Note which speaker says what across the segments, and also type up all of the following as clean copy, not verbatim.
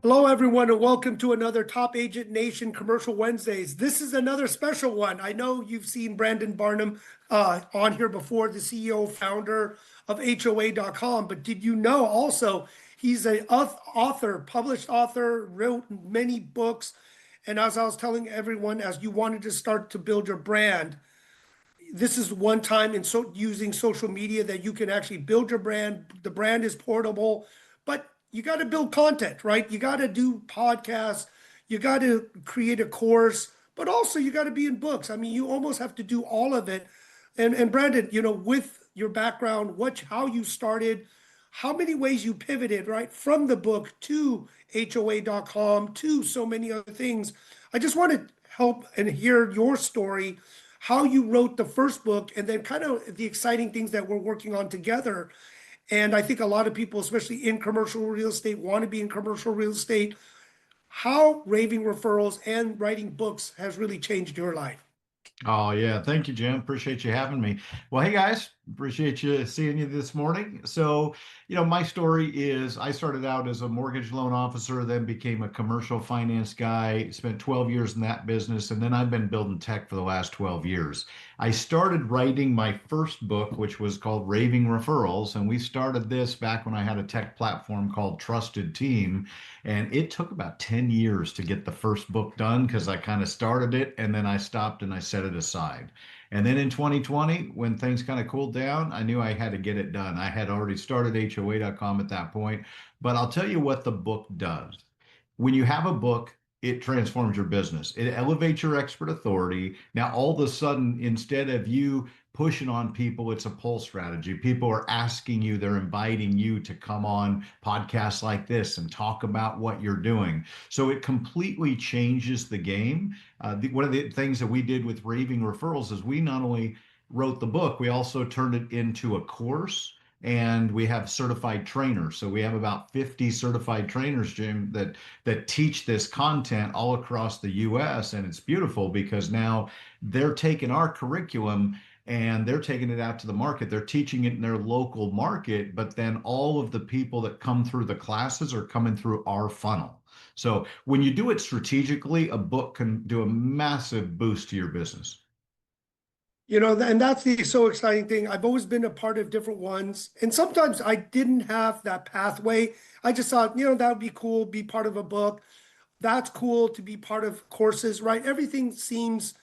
Speaker 1: Hello, everyone, and welcome to another Top Agent Nation Commercial Wednesdays. This is another special one. I know you've seen Brandon Barnum on here before, the CEO, founder of HOA.com, but did you know also he's an author, published author, wrote many books. And as I was telling everyone, as you wanted to start to build your brand, this is one time using social media that you can actually build your brand. The brand is portable, but you got to build content, right? You got to do podcasts, you got to create a course, but also you got to be in books. I mean, you almost have to do all of it. And Brandon, with your background, how you started, how many ways you pivoted, right, from the book to HOA.com to so many other things. I just want to help and hear your story, how you wrote the first book, and then kind of the exciting things that we're working on together. And I think a lot of people, especially in commercial real estate, want to be in commercial real estate. How Raving Referrals and writing books has really changed your life.
Speaker 2: Oh, yeah. Thank you, Jim. Appreciate you having me. Well, hey, guys. Appreciate you seeing you this morning. So, my story is I started out as a mortgage loan officer, then became a commercial finance guy, spent 12 years in that business, and then I've been building tech for the last 12 years. I started writing my first book, which was called Raving Referrals, and we started this back when I had a tech platform called Trusted Team, and it took about 10 years to get the first book done because I kind of started it and then I stopped and I set it aside. And then in 2020, when things kind of cooled down, I knew I had to get it done. I had already started HOA.com at that point, but I'll tell you what the book does. When you have a book, it transforms your business. It elevates your expert authority. Now, all of a sudden, instead of you pushing on people, it's a pull strategy. People are asking you, they're inviting you to come on podcasts like this and talk about what you're doing. So it completely changes the game. One of the things that we did with Raving Referrals is we not only wrote the book, we also turned it into a course, and we have certified trainers. So we have about 50 certified trainers, Jim, that teach this content all across the US. And it's beautiful because now they're taking our curriculum and they're taking it out to the market. They're teaching it in their local market, but then all of the people that come through the classes are coming through our funnel. So when you do it strategically, a book can do a massive boost to your business.
Speaker 1: And that's the so exciting thing. I've always been a part of different ones. And sometimes I didn't have that pathway. I just thought, that would be cool, be part of a book. That's cool to be part of courses, right? Everything seems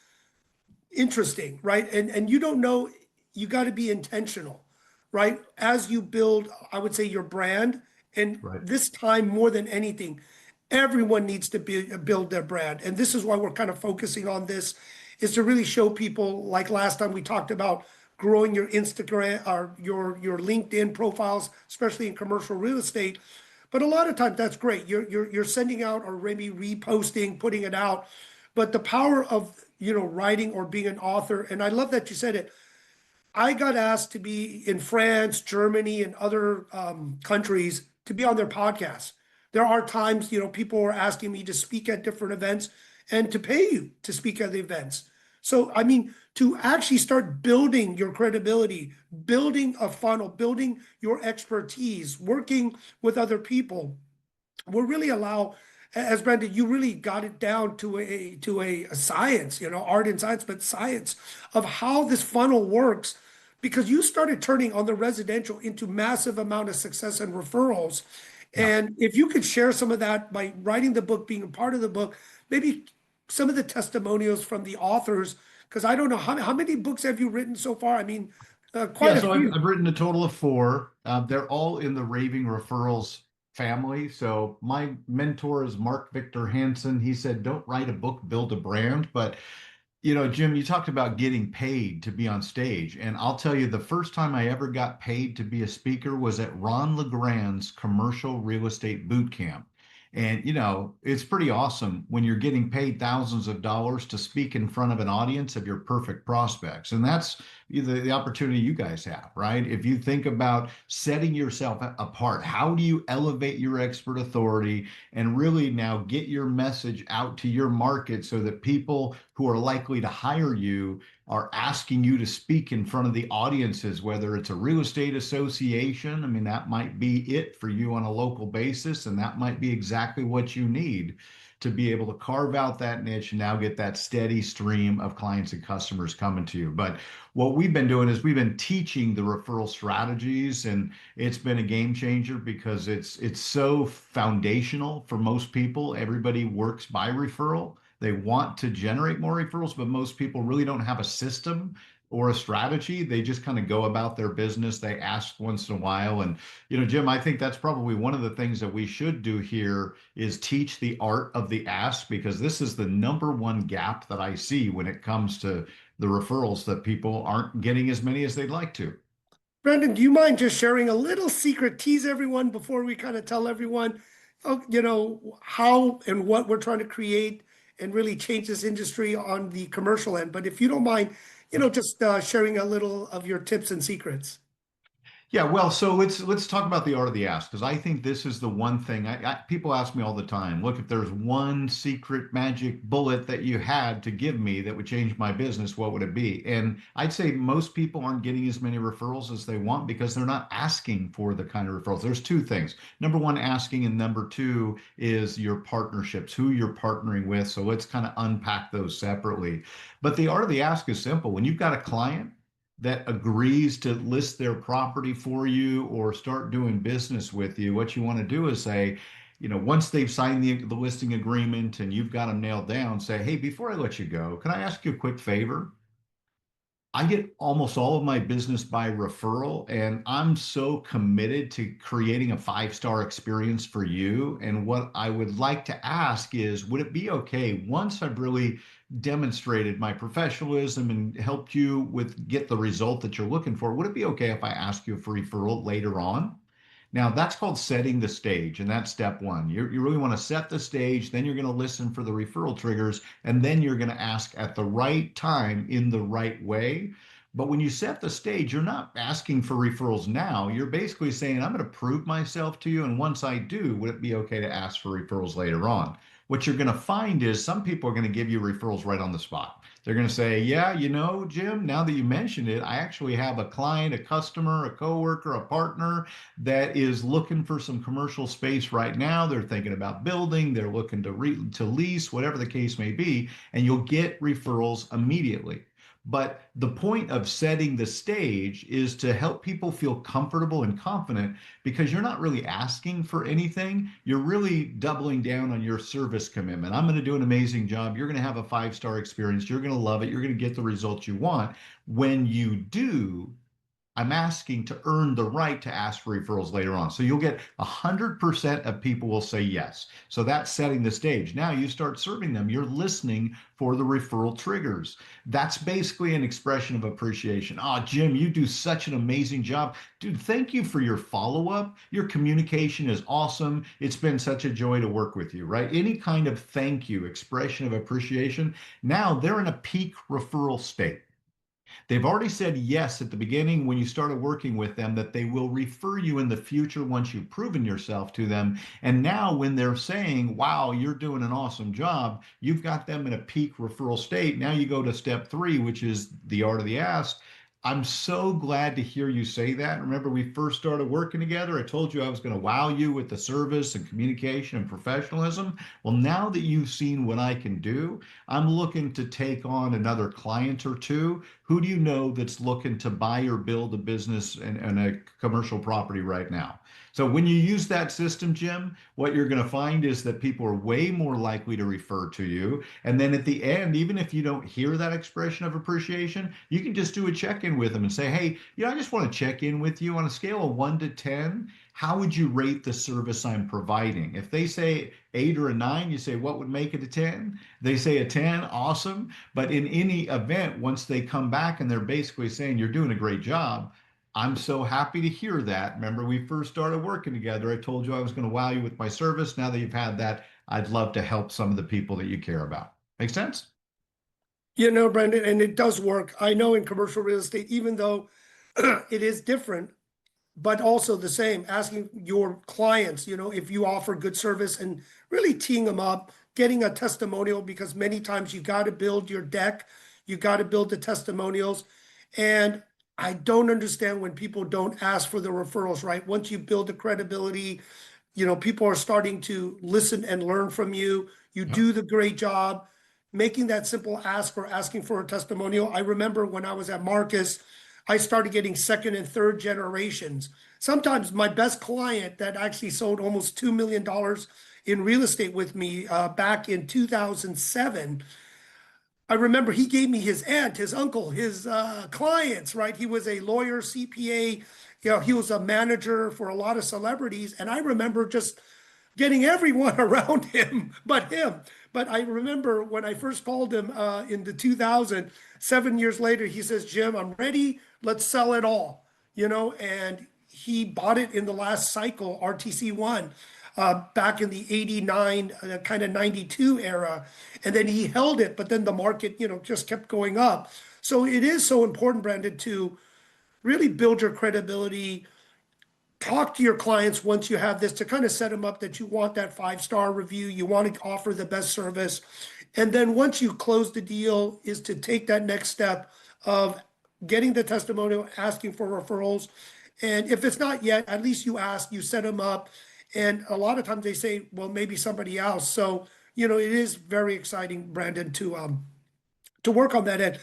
Speaker 1: interesting, right? And you don't know, you got to be intentional, right? As you build, I would say, your brand. And
Speaker 2: Right.
Speaker 1: this time more than anything, everyone needs to build their brand. And this is why we're kind of focusing on this, is to really show people, like last time we talked about growing your Instagram or your LinkedIn profiles, especially in commercial real estate. But a lot of times that's great. You're sending out or maybe reposting, putting it out. But the power of writing or being an author, and I love that you said it. I got asked to be in France, Germany, and other countries to be on their podcast. There are times, people are asking me to speak at different events and to pay you to speak at the events. So, I mean, to actually start building your credibility, building a funnel, building your expertise, working with other people will really allow, as Brandon, you really got it down to a science, art and science, but science of how this funnel works, because you started turning on the residential into massive amount of success and referrals.
Speaker 2: Yeah.
Speaker 1: And if you could share some of that by writing the book, being a part of the book, maybe some of the testimonials from the authors, because I don't know how many books have you written so far? I mean, quite
Speaker 2: Yeah,
Speaker 1: a
Speaker 2: so I've,
Speaker 1: few.
Speaker 2: I've written a total of four. They're all in the Raving Referrals family. So my mentor is Mark Victor Hansen. He said, don't write a book, build a brand. But Jim, you talked about getting paid to be on stage. And I'll tell you, the first time I ever got paid to be a speaker was at Ron LeGrand's commercial real estate boot camp. And, it's pretty awesome when you're getting paid thousands of dollars to speak in front of an audience of your perfect prospects. And that's the opportunity you guys have, right? If you think about setting yourself apart, how do you elevate your expert authority and really now get your message out to your market so that people who are likely to hire you are asking you to speak in front of the audiences, whether it's a real estate association. I mean, that might be it for you on a local basis, and that might be exactly what you need to be able to carve out that niche and now get that steady stream of clients and customers coming to you. But what we've been doing is we've been teaching the referral strategies, and it's been a game changer because it's so foundational for most people. Everybody works by referral. They want to generate more referrals, but most people really don't have a system or a strategy. They just kind of go about their business. They ask once in a while. And, Jim, I think that's probably one of the things that we should do here is teach the art of the ask, because this is the number one gap that I see when it comes to the referrals, that people aren't getting as many as they'd like to.
Speaker 1: Brandon, do you mind just sharing a little secret, tease everyone before we kind of tell everyone, how and what we're trying to create and really change this industry on the commercial end? But if you don't mind, just sharing a little of your tips and secrets.
Speaker 2: Yeah, well, so let's talk about the art of the ask, because I think this is the one thing people ask me all the time. Look, if there's one secret magic bullet that you had to give me that would change my business, what would it be? And I'd say most people aren't getting as many referrals as they want because they're not asking for the kind of referrals. There's two things. Number one, asking, and number two is your partnerships, who you're partnering with. So let's kind of unpack those separately. But the art of the ask is simple. When you've got a client that agrees to list their property for you or start doing business with you, what you want to do is say, once they've signed the listing agreement and you've got them nailed down, say, hey, before I let you go, can I ask you a quick favor? I get almost all of my business by referral, and I'm so committed to creating a five-star experience for you. And what I would like to ask is, would it be okay once I've really demonstrated my professionalism and helped you with get the result that you're looking for, would it be okay if I ask you for referral later on? Now, that's called setting the stage, and that's step one. You really want to set the stage, then you're going to listen for the referral triggers, and then you're going to ask at the right time in the right way. But when you set the stage, you're not asking for referrals now. You're basically saying, I'm going to prove myself to you, and once I do, would it be okay to ask for referrals later on? What you're going to find is some people are going to give you referrals right on the spot. They're going to say, yeah, Jim, now that you mentioned it, I actually have a client, a customer, a coworker, a partner that is looking for some commercial space right now. They're thinking about building, they're looking to lease, whatever the case may be, and you'll get referrals immediately. But the point of setting the stage is to help people feel comfortable and confident, because you're not really asking for anything. You're really doubling down on your service commitment. I'm going to do an amazing job. You're going to have a five-star experience. You're going to love it. You're going to get the results you want. When you do, I'm asking to earn the right to ask for referrals later on. So you'll get 100% of people will say yes. So that's setting the stage. Now you start serving them. You're listening for the referral triggers. That's basically an expression of appreciation. Oh, Jim, you do such an amazing job. Dude, thank you for your follow-up. Your communication is awesome. It's been such a joy to work with you, right? Any kind of thank you, expression of appreciation. Now they're in a peak referral state. They've already said yes at the beginning when you started working with them, that they will refer you in the future once you've proven yourself to them. And now when they're saying, wow, you're doing an awesome job, you've got them in a peak referral state. Now you go to step three, which is the art of the ask. I'm so glad to hear you say that. Remember, we first started working together. I told you I was going to wow you with the service and communication and professionalism. Well, now that you've seen what I can do, I'm looking to take on another client or two. Who do you know that's looking to buy or build a business and a commercial property right now? So when you use that system, Jim, what you're going to find is that people are way more likely to refer to you. And then at the end, even if you don't hear that expression of appreciation, you can just do a check-in with them and say, hey, I just want to check in with you on a scale of 1 to 10. How would you rate the service I'm providing? If they say 8 or a 9, you say, what would make it a 10? They say a 10, awesome. But in any event, once they come back and they're basically saying, you're doing a great job, I'm so happy to hear that. Remember, we first started working together. I told you I was going to wow you with my service. Now that you've had that, I'd love to help some of the people that you care about. Make sense?
Speaker 1: Brandon, and it does work. I know in commercial real estate, even though it is different, but also the same, asking your clients, if you offer good service and really teeing them up, getting a testimonial, because many times you got to build your deck. You got to build the testimonials. And I don't understand when people don't ask for the referrals, right? Once you build the credibility, people are starting to listen and learn from you. You
Speaker 2: Yep.
Speaker 1: do the great job making that simple ask or asking for a testimonial. I remember when I was at Marcus, I started getting second and third generations. Sometimes my best client that actually sold almost $2 million in real estate with me back in 2007. I remember he gave me his aunt, his uncle, his clients, right? He was a lawyer, CPA, he was a manager for a lot of celebrities. And I remember just getting everyone around him but him. But I remember when I first called him in the 2000, 7 years later, he says, Jim, I'm ready. Let's sell it all, and he bought it in the last cycle, RTC1, back in the 89, kind of 92 era. And then he held it, but then the market, just kept going up. So it is so important, Brandon, to really build your credibility, talk to your clients once you have this to kind of set them up that you want that 5-star review, you want to offer the best service. And then once you close the deal is to take that next step of getting the testimonial, asking for referrals. And if it's not yet, at least you ask, you set them up. And a lot of times they say, well, maybe somebody else. So, it is very exciting, Brandon, to work on that end.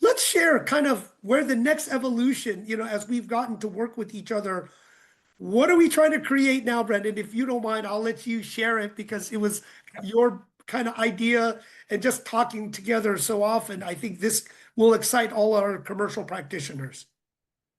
Speaker 1: Let's share kind of where the next evolution, as we've gotten to work with each other. What are we trying to create now, Brendan? If you don't mind, I'll let you share it because it was your kind of idea and just talking together so often. I think this will excite all our commercial practitioners.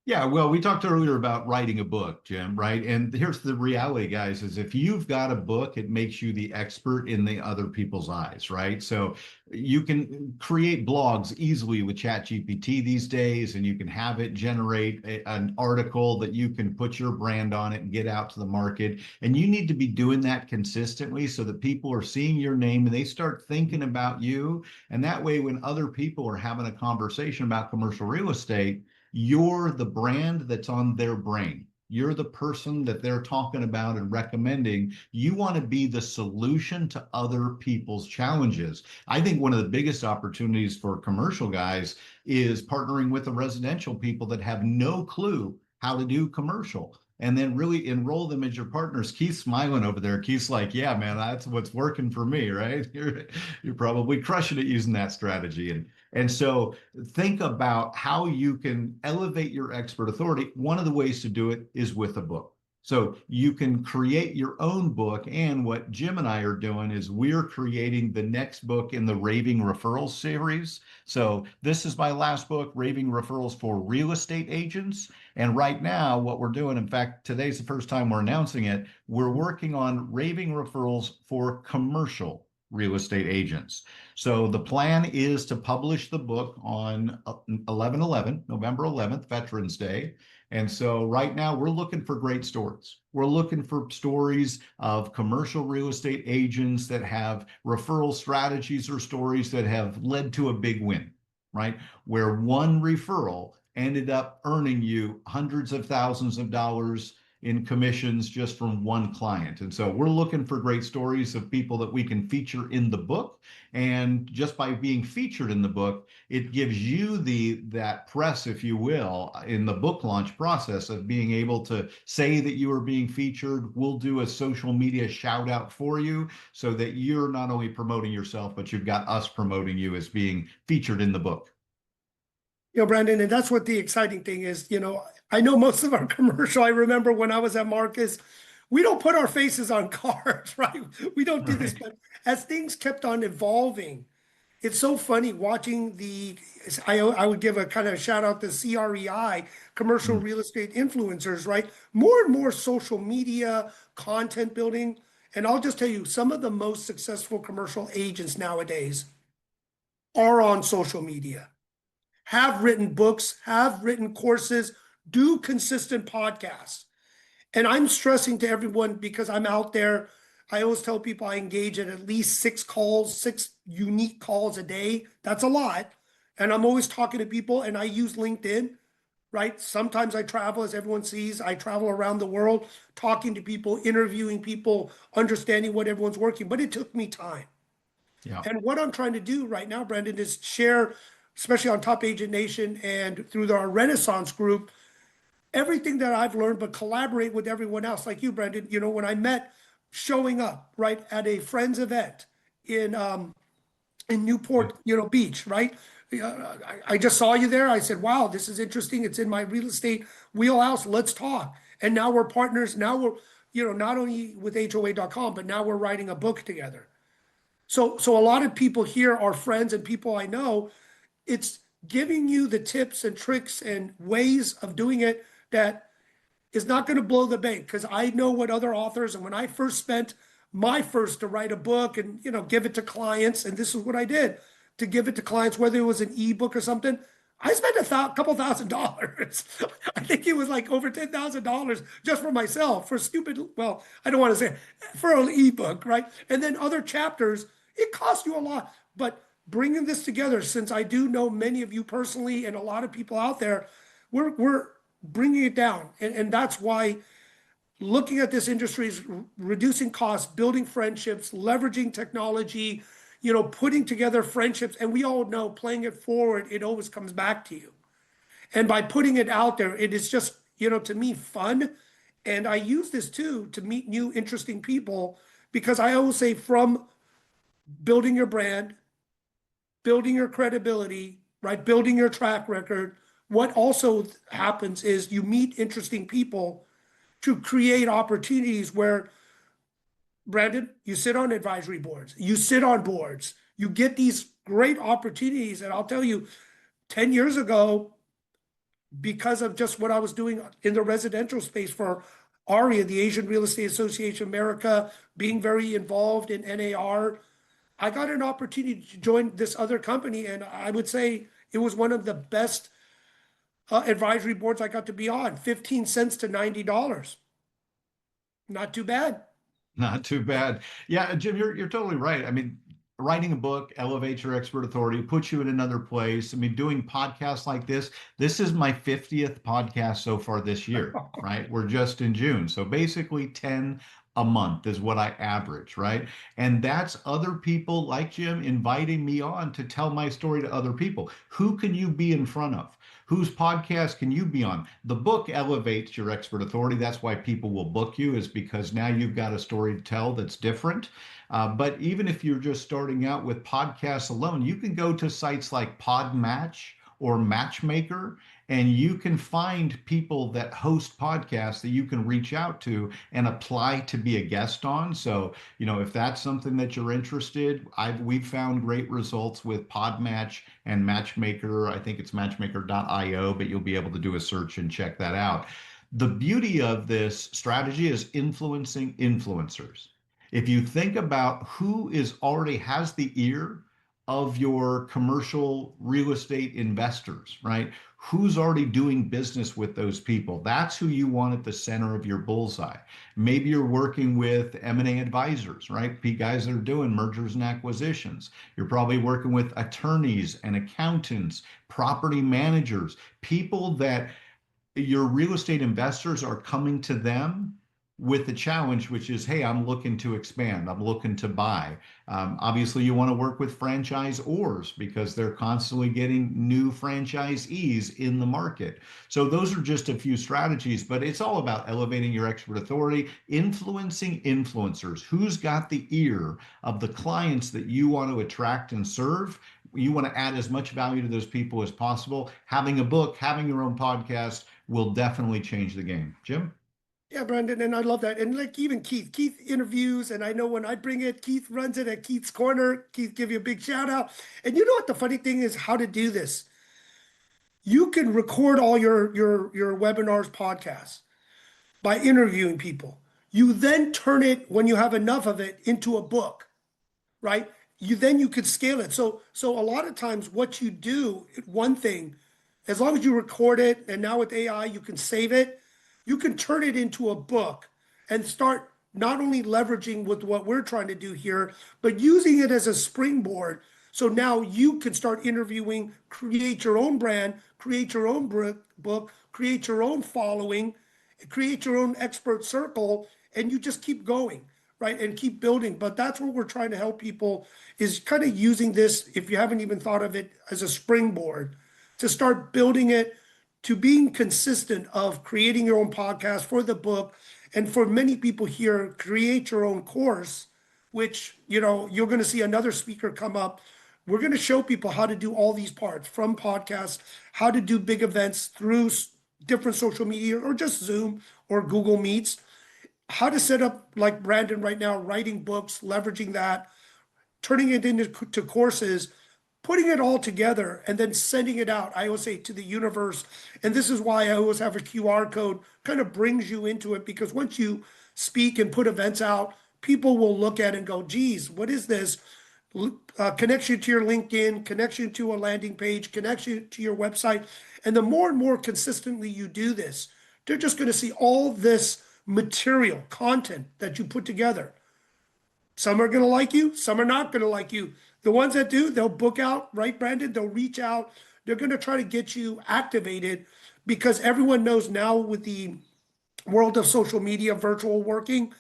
Speaker 2: Yeah, well, we talked earlier about writing a book, Jim, right? And here's the reality, guys, is if you've got a book, it makes you the expert in the other people's eyes, right? So you can create blogs easily with ChatGPT these days, and you can have it generate an article that you can put your brand on it and get out to the market. And you need to be doing that consistently so that people are seeing your name and they start thinking about you. And that way, when other people are having a conversation about commercial real estate, you're the brand that's on their brain. You're the person that they're talking about and recommending. You want to be the solution to other people's challenges. I think one of the biggest opportunities for commercial guys is partnering with the residential people that have no clue how to do commercial, and then really enroll them as your partners. Keith's smiling over there. Keith's like, yeah, man, that's what's working for me, right? You're probably crushing it using that strategy. And so think about how you can elevate your expert authority. One of the ways to do it is with a book. So you can create your own book. And what Jim and I are doing is we're creating the next book in the Raving Referrals series. So this is my last book, Raving Referrals for Real Estate Agents. And right now, what we're doing, in fact, today's the first time we're announcing it, we're working on Raving Referrals for Commercial Real Estate Agents. So the plan is to publish the book on 11/11, November 11th, Veterans Day. And so right now we're looking for great stories. We're looking for stories of commercial real estate agents that have referral strategies or stories that have led to a big win, right? Where one referral ended up earning you hundreds of thousands of dollars in commissions just from one client. And so we're looking for great stories of people that we can feature in the book. And just by being featured in the book, it gives you that press, if you will, in the book launch process of being able to say that you are being featured. We'll do a social media shout out for you so that you're not only promoting yourself, but you've got us promoting you as being featured in the book.
Speaker 1: Brandon, and that's what the exciting thing is. I know most of our commercial, I remember when I was at Marcus, we don't put our faces on cards, right? We don't do this,
Speaker 2: Right.
Speaker 1: but as things kept on evolving, it's so funny watching I would give a kind of shout out to CREI, commercial
Speaker 2: Mm.
Speaker 1: real estate influencers, right? More and more social media, content building. And I'll just tell you, some of the most successful commercial agents nowadays are on social media, have written books, have written courses, do consistent podcasts. And I'm stressing to everyone because I'm out there. I always tell people I engage in at least 6 calls, 6 unique calls a day. That's a lot. And I'm always talking to people and I use LinkedIn, right? Sometimes I travel, as everyone sees, I travel around the world, talking to people, interviewing people, understanding what everyone's working. But it took me time.
Speaker 2: Yeah.
Speaker 1: And what I'm trying to do right now, Brandon, is share especially on Top Agent Nation and through our Renaissance group, everything that I've learned, but collaborate with everyone else, like you, Brandon. You know, when I met, showing up right at a friend's event in Newport, Beach, right? I just saw you there. I said, wow, this is interesting. It's in my real estate wheelhouse. Let's talk. And now we're partners. Now we're, not only with HOA.com, but now we're writing a book together. So a lot of people here are friends and people I know. It's giving you the tips and tricks and ways of doing it that is not going to blow the bank, because I know what other authors, and when I first spent my first to write a book and give it to clients, and this is what I did to give it to clients, whether it was an ebook or something, I spent couple $1,000. I think it was like over $10,000 just for myself for stupid. Well, I don't want to say for an ebook, right? And then other chapters, it costs you a lot. But bringing this together, since I do know many of you personally and a lot of people out there, we're bringing it down, and that's why looking at this industry is reducing costs, building friendships, leveraging technology, putting together friendships. And we all know playing it forward, it always comes back to you. And by putting it out there, it is just, to me, fun. And I use this too to meet new, interesting people, because I always say, from building your brand, building your credibility, right? Building your track record. What also happens is you meet interesting people to create opportunities where, Brandon, you sit on advisory boards, you sit on boards, you get these great opportunities. And I'll tell you, 10 years ago, because of just what I was doing in the residential space for ARIA, the Asian Real Estate Association of America, being very involved in NAR, I got an opportunity to join this other company. And I would say it was one of the best advisory boards I got to be on. 15 cents to $90. Not too bad.
Speaker 2: Not too bad. Yeah, Jim, you're totally right. I mean, writing a book elevates your expert authority, puts you in another place. I mean, doing podcasts like this is my 50th podcast so far this year, right? We're just in June. So basically 10 a month is what I average, right? And that's other people like Jim inviting me on to tell my story to other people. Who can you be in front of? Whose podcast can you be on? The book elevates your expert authority. That's why people will book you, is because now you've got a story to tell that's different. But even if you're just starting out with podcasts alone, you can go to sites like Podmatch or Matchmaker, and you can find people that host podcasts that you can reach out to and apply to be a guest on. So, if that's something that you're interested, we've found great results with Podmatch and Matchmaker. I think it's matchmaker.io, but you'll be able to do a search and check that out. The beauty of this strategy is influencing influencers. If you think about who already has the ear of your commercial real estate investors, right? Who's already doing business with those people? That's who you want at the center of your bullseye. Maybe you're working with M&A advisors, right? Guys that are doing mergers and acquisitions. You're probably working with attorneys and accountants, property managers, people that your real estate investors are coming to them with the challenge, which is, hey, I'm looking to expand. I'm looking to buy. Obviously, you want to work with franchisors because they're constantly getting new franchisees in the market. So those are just a few strategies, but it's all about elevating your expert authority, influencing influencers. Who's got the ear of the clients that you want to attract and serve? You want to add as much value to those people as possible. Having a book, having your own podcast will definitely change the game. Jim?
Speaker 1: Yeah, Brandon, and I love that. And like even Keith interviews, and I know when I bring it, Keith runs it at Keith's Corner. Keith, give you a big shout out. And you know what the funny thing is, how to do this? You can record all your webinars, podcasts by interviewing people. You then turn it, when you have enough of it, into a book, right? You could scale it. So a lot of times what you do, one thing, as long as you record it, and now with AI, you can save it, you can turn it into a book and start not only leveraging with what we're trying to do here, but using it as a springboard. So now you can start interviewing, create your own brand, create your own book, create your own following, create your own expert circle, and you just keep going. right? And keep building. But that's what we're trying to help people is kind of using this, if you haven't even thought of it as a springboard, to start building it to being consistent of creating your own podcast for the book. And for many people here, create your own course, which, you're going to see another speaker come up. We're going to show people how to do all these parts from podcasts, how to do big events through different social media or just Zoom or Google Meets, how to set up like Brandon right now, writing books, leveraging that, turning it into courses, putting it all together, and then sending it out. I always say to the universe, and this is why I always have a QR code, kind of brings you into it, because once you speak and put events out, people will look at it and go, geez, what is this? Connects you to your LinkedIn, connects you to a landing page, connects you to your website. And the more and more consistently you do this, they're just going to see all this material, content that you put together. Some are going to like you, some are not going to like you. The ones that do, they'll book out, right, Brandon? They'll reach out. They're going to try to get you activated, because everyone knows now with the world of social media, virtual working,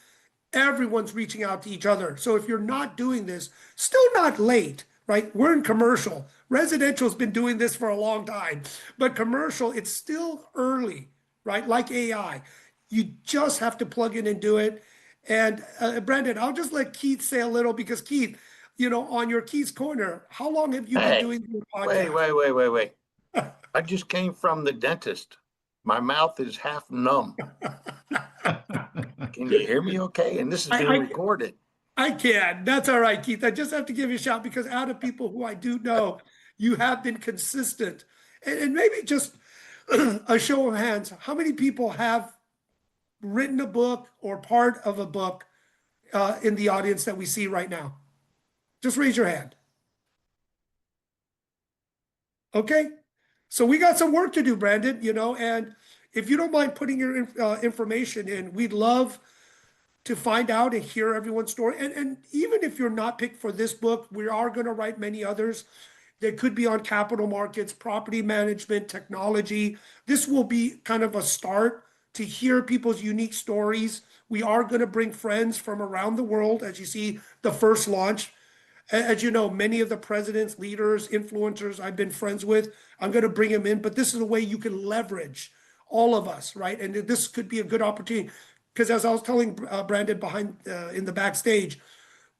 Speaker 1: everyone's reaching out to each other. So if you're not doing this, still not late, right? We're in commercial. Residential's been doing this for a long time, but commercial, it's still early, right? Like AI. You just have to plug in and do it. And Brandon, I'll just let Keith say a little, because Keith, on your Keith's Corner, how long have you been
Speaker 3: Hey,
Speaker 1: doing your
Speaker 3: wait,
Speaker 1: podcast?
Speaker 3: wait. I just came from the dentist. My mouth is half numb. Can you hear me okay? And this is being
Speaker 1: I,
Speaker 3: recorded.
Speaker 1: I can. That's all right, Keith. I just have to give you a shout, because out of people who I do know, you have been consistent. And maybe just a show of hands, how many people have written a book or part of a book in the audience that we see right now? Just raise your hand. Okay. So we got some work to do, Brandon, and if you don't mind putting your information in, we'd love to find out and hear everyone's story. And even if you're not picked for this book, we are going to write many others. They could be on capital markets, property management, technology. This will be kind of a start to hear people's unique stories. We are going to bring friends from around the world, as you see the first launch. As you know, many of the presidents, leaders, influencers I've been friends with, I'm going to bring them in, but this is a way you can leverage all of us, right? And this could be a good opportunity, because as I was telling Brandon behind in the backstage,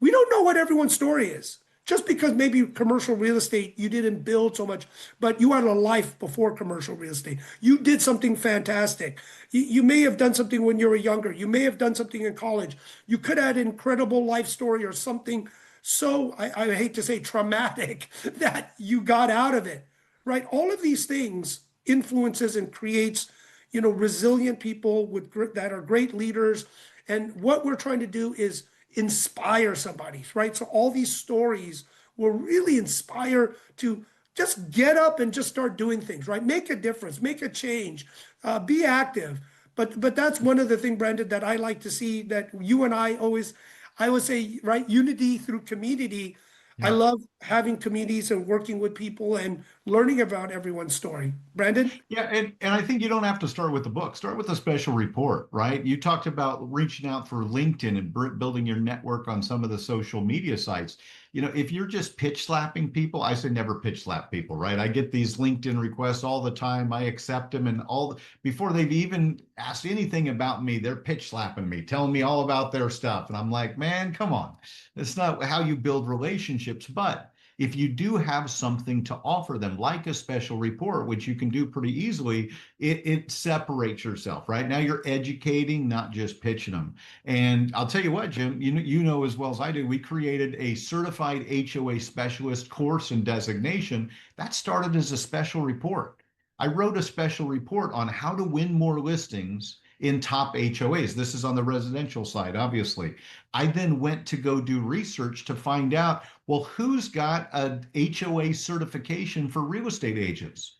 Speaker 1: we don't know what everyone's story is. Just because maybe commercial real estate, you didn't build so much, but you had a life before commercial real estate. You did something fantastic. You may have done something when you were younger. You may have done something in college. You could have had an incredible life story or something so, I hate to say traumatic, that you got out of it, right? All of these things influences and creates, resilient people that are great leaders. And what we're trying to do is inspire somebody, right? So all these stories will really inspire to just get up and just start doing things, right? Make a difference, make a change, be active. But that's one of the things, Brandon, that I like to see, that you and I would say, right, unity through community. I
Speaker 2: Yeah.
Speaker 1: love having communities and working with people and learning about everyone's story. Brandon?
Speaker 2: Yeah, and I think you don't have to start with the book. Start with a special report, right? You talked about reaching out for LinkedIn and building your network on some of the social media sites. If you're just pitch slapping people, I say never pitch slap people, right? I get these LinkedIn requests all the time. I accept them, and before they've even asked anything about me, they're pitch slapping me, telling me all about their stuff. And I'm like, man, come on. That's not how you build relationships. But if you do have something to offer them, like a special report, which you can do pretty easily, it separates yourself, right? Now you're educating, not just pitching them. And I'll tell you what, Jim, you know as well as I do, we created a certified HOA specialist course and designation that started as a special report. I wrote a special report on how to win more listings in top HOAs. This is on the residential side, obviously. I then went to go do research to find out, well, who's got a HOA certification for real estate agents?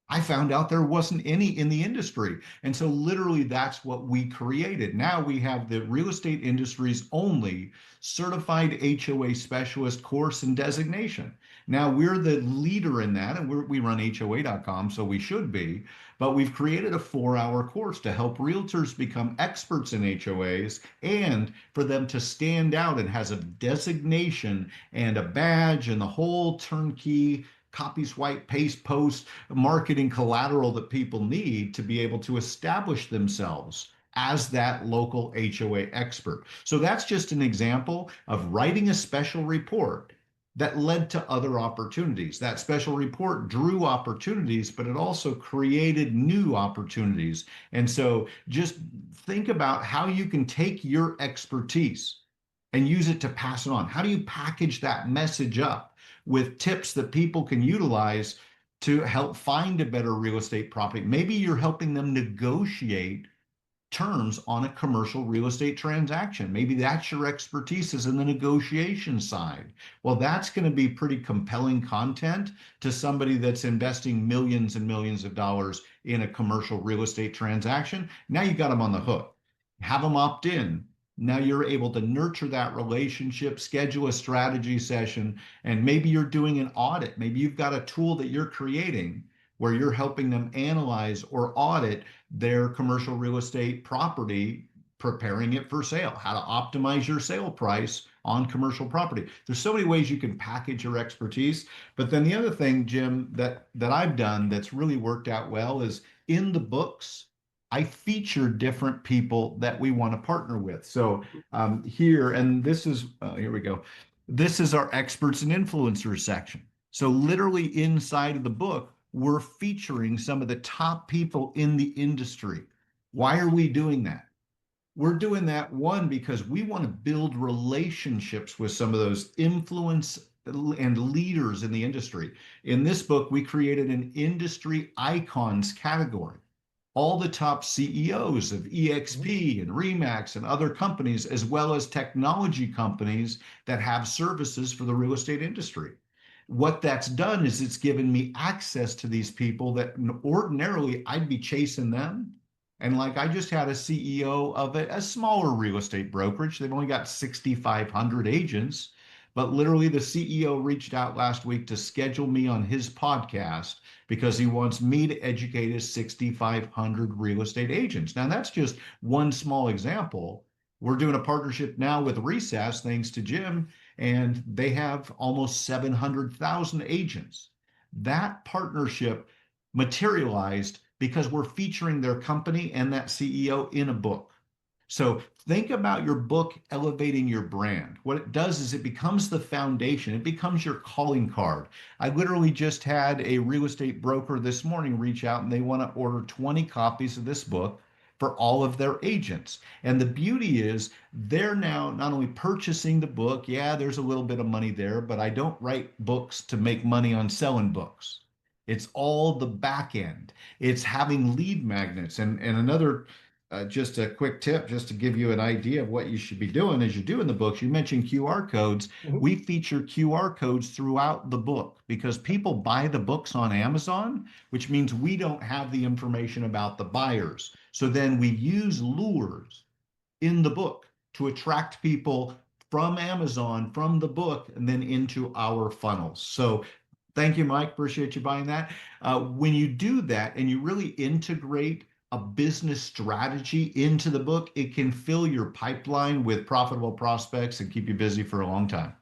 Speaker 2: I found out there wasn't any in the industry. And so literally that's what we created. Now we have the real estate industry's only certified HOA specialist course and designation. Now we're the leader in that, and we run HOA.com, so we should be. But we've created a 4-hour course to help realtors become experts in HOAs and for them to stand out and has a designation and a badge and the whole turnkey copy, swipe, paste, post marketing collateral that people need to be able to establish themselves as that local HOA expert. So that's just an example of writing a special report that led to other opportunities. That special report drew opportunities, but it also created new opportunities. And so just think about how you can take your expertise and use it to pass it on. How do you package that message up with tips that people can utilize to help find a better real estate property? Maybe you're helping them negotiate terms on a commercial real estate transaction. Maybe that's your expertise, is in the negotiation side. Well, that's going to be pretty compelling content to somebody that's investing millions and millions of dollars in a commercial real estate transaction. Now you got them on the hook. Have them opt in. Now you're able to nurture that relationship, schedule a strategy session, and maybe you're doing an audit. Maybe you've got a tool that you're creating where you're helping them analyze or audit their commercial real estate property, preparing it for sale, how to optimize your sale price on commercial property. There's so many ways you can package your expertise. But then the other thing, Jim, that I've done that's really worked out well is in the books, I feature different people that we want to partner with. So here, and this is, here we go. This is our experts and influencers section. So literally inside of the book, we're featuring some of the top people in the industry. Why are we doing that? We're doing that, one, because we want to build relationships with some of those influence and leaders in the industry. In this book, we created an industry icons category. All the top CEOs of EXP and Remax and other companies, as well as technology companies that have services for the real estate industry. What that's done is it's given me access to these people that ordinarily I'd be chasing them. And like I just had a CEO of a smaller real estate brokerage. They've only got 6,500 agents, but literally the CEO reached out last week to schedule me on his podcast because he wants me to educate his 6,500 real estate agents. Now that's just one small example. We're doing a partnership now with Recess, thanks to Jim, and they have almost 700,000 agents. That partnership materialized because we're featuring their company and that CEO in a book. So think about your book elevating your brand. What it does is it becomes the foundation. It becomes your calling card. I literally just had a real estate broker this morning reach out and they want to order 20 copies of this book for all of their agents. And the beauty is they're now not only purchasing the book, yeah, there's a little bit of money there, but I don't write books to make money on selling books. It's all the back end. It's having lead magnets. And another, just a quick tip, just to give you an idea of what you should be doing as you're doing the books. You mentioned QR codes. We feature QR codes throughout the book because people buy the books on Amazon, which means we don't have the information about the buyers. So then we use lures in the book to attract people from Amazon, from the book, and then into our funnels. So thank you, Mike. Appreciate you buying that. When you do that and you really integrate a business strategy into the book, it can fill your pipeline with profitable prospects and keep you busy for a long time.